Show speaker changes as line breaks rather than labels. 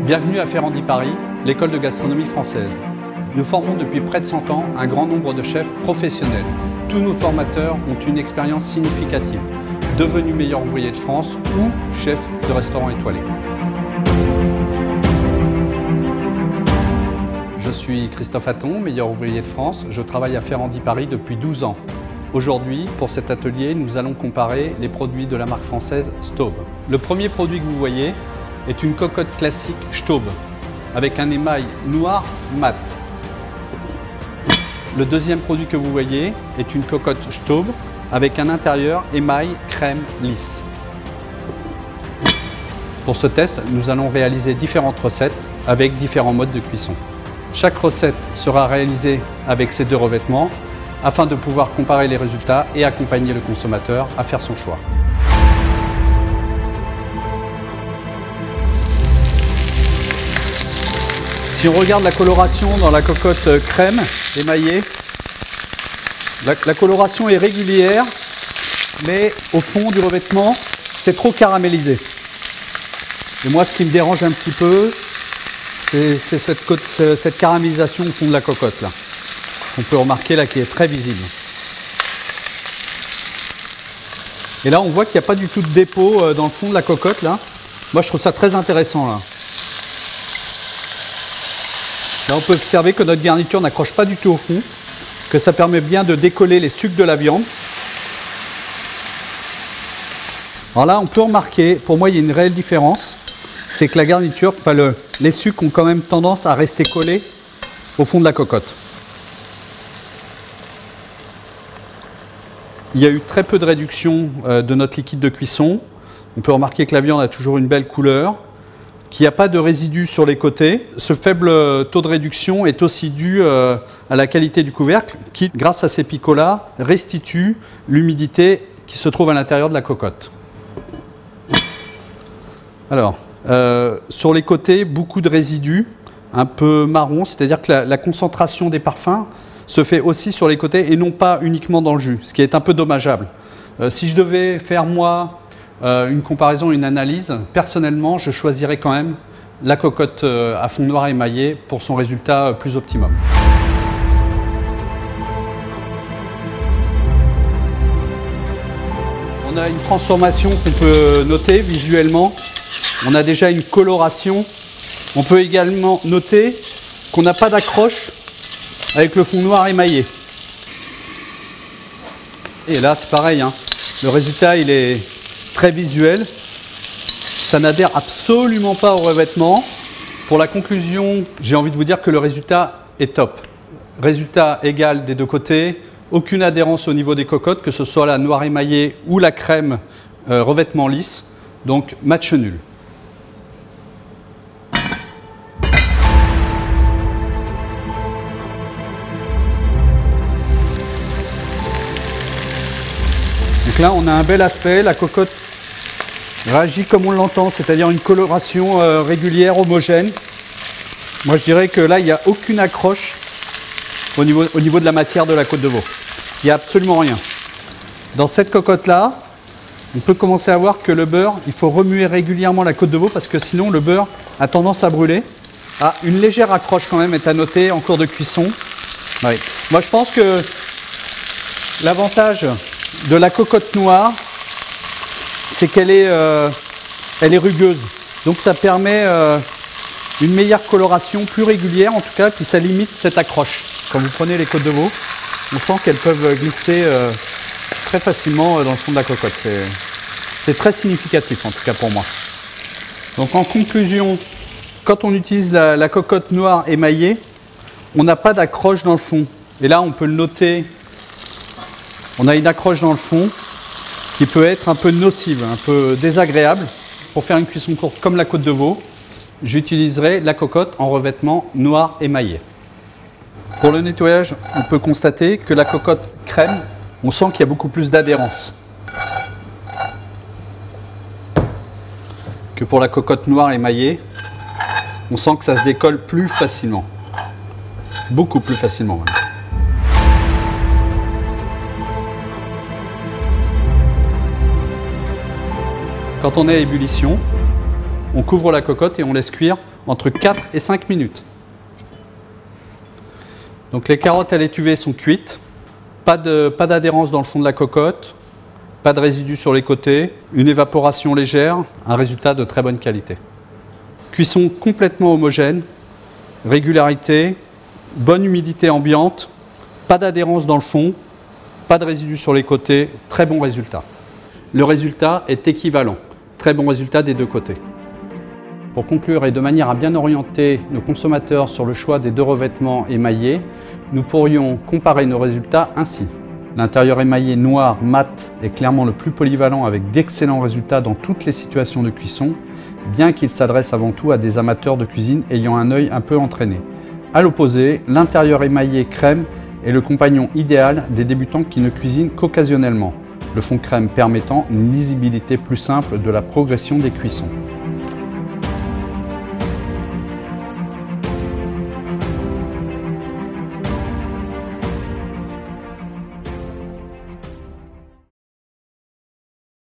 Bienvenue à Ferrandi Paris, l'école de gastronomie française. Nous formons depuis près de 100 ans un grand nombre de chefs professionnels. Tous nos formateurs ont une expérience significative, devenus meilleurs ouvriers de France ou chefs de restaurants étoilés. Je suis Christophe Hatton, meilleur ouvrier de France. Je travaille à Ferrandi Paris depuis 12 ans. Aujourd'hui, pour cet atelier, nous allons comparer les produits de la marque française Staub. Le premier produit que vous voyez est une cocotte classique Staub, avec un émail noir mat. Le deuxième produit que vous voyez est une cocotte Staub, avec un intérieur émail crème lisse. Pour ce test, nous allons réaliser différentes recettes avec différents modes de cuisson. Chaque recette sera réalisée avec ces deux revêtements afin de pouvoir comparer les résultats et accompagner le consommateur à faire son choix. Si on regarde la coloration dans la cocotte crème émaillée, la coloration est régulière, mais au fond du revêtement, c'est trop caramélisé. Et moi, ce qui me dérange un petit peu, c'est cette caramélisation au fond de la cocotte là. On peut remarquer là qui est très visible. Et là, on voit qu'il n'y a pas du tout de dépôt dans le fond de la cocotte là. Moi, je trouve ça très intéressant là. Là, on peut observer que notre garniture n'accroche pas du tout au fond, que ça permet bien de décoller les sucres de la viande. Alors là, on peut remarquer, pour moi, il y a une réelle différence, c'est que la garniture, les sucres ont quand même tendance à rester collés au fond de la cocotte. Il y a eu très peu de réduction de notre liquide de cuisson. On peut remarquer que la viande a toujours une belle couleur, qu'il n'y a pas de résidus sur les côtés. Ce faible taux de réduction est aussi dû à la qualité du couvercle qui, grâce à ces picots-là, restitue l'humidité qui se trouve à l'intérieur de la cocotte. Alors, sur les côtés, beaucoup de résidus, un peu marron, c'est-à-dire que la concentration des parfums se fait aussi sur les côtés et non pas uniquement dans le jus, ce qui est un peu dommageable. Si je devais faire, moi, une comparaison, une analyse, personnellement, je choisirais quand même la cocotte à fond noir émaillé pour son résultat plus optimum. On a une transformation qu'on peut noter visuellement. On a déjà une coloration. On peut également noter qu'on n'a pas d'accroche avec le fond noir émaillé. Et là, c'est pareil, hein. Le résultat, il est très visuel. Ça n'adhère absolument pas au revêtement. Pour la conclusion, j'ai envie de vous dire que le résultat est top. Résultat égal des deux côtés. Aucune adhérence au niveau des cocottes, que ce soit la noire émaillée ou la crème revêtement lisse. Donc, match nul. Donc là, on a un bel aspect, la cocotte réagit comme on l'entend, c'est-à-dire une coloration régulière, homogène. Moi, je dirais que là, il n'y a aucune accroche au niveau de la matière de la côte de veau. Il n'y a absolument rien. Dans cette cocotte-là, on peut commencer à voir que le beurre, il faut remuer régulièrement la côte de veau parce que sinon, le beurre a tendance à brûler. Ah, une légère accroche quand même est à noter en cours de cuisson. Oui. Moi, je pense que l'avantage de la cocotte noire, c'est qu'elle est, elle est rugueuse. Donc ça permet une meilleure coloration, plus régulière en tout cas, puis ça limite cette accroche. Quand vous prenez les côtes de veau, on sent qu'elles peuvent glisser très facilement dans le fond de la cocotte. C'est très significatif en tout cas pour moi. Donc en conclusion, quand on utilise la cocotte noire émaillée, on n'a pas d'accroche dans le fond. Et là on peut le noter. On a une accroche dans le fond qui peut être un peu nocive, un peu désagréable. Pour faire une cuisson courte comme la côte de veau, j'utiliserai la cocotte en revêtement noir émaillé. Pour le nettoyage, on peut constater que la cocotte crème, on sent qu'il y a beaucoup plus d'adhérence que pour la cocotte noire émaillée. On sent que ça se décolle plus facilement, beaucoup plus facilement même. Quand on est à ébullition, On couvre la cocotte et on laisse cuire entre 4 et 5 minutes. Donc les carottes à l'étuvée sont cuites. Pas d'adhérence dans le fond de la cocotte. Pas de résidus sur les côtés. Une évaporation légère. Un résultat de très bonne qualité. Cuisson complètement homogène. Régularité. Bonne humidité ambiante. Pas d'adhérence dans le fond. Pas de résidus sur les côtés. Très bon résultat. Le résultat est équivalent. Très bon résultat des deux côtés. Pour conclure et de manière à bien orienter nos consommateurs sur le choix des deux revêtements émaillés, nous pourrions comparer nos résultats ainsi. L'intérieur émaillé noir mat est clairement le plus polyvalent avec d'excellents résultats dans toutes les situations de cuisson, bien qu'il s'adresse avant tout à des amateurs de cuisine ayant un œil un peu entraîné. A l'opposé, l'intérieur émaillé crème est le compagnon idéal des débutants qui ne cuisinent qu'occasionnellement, le fond crème permettant une lisibilité plus simple de la progression des cuissons.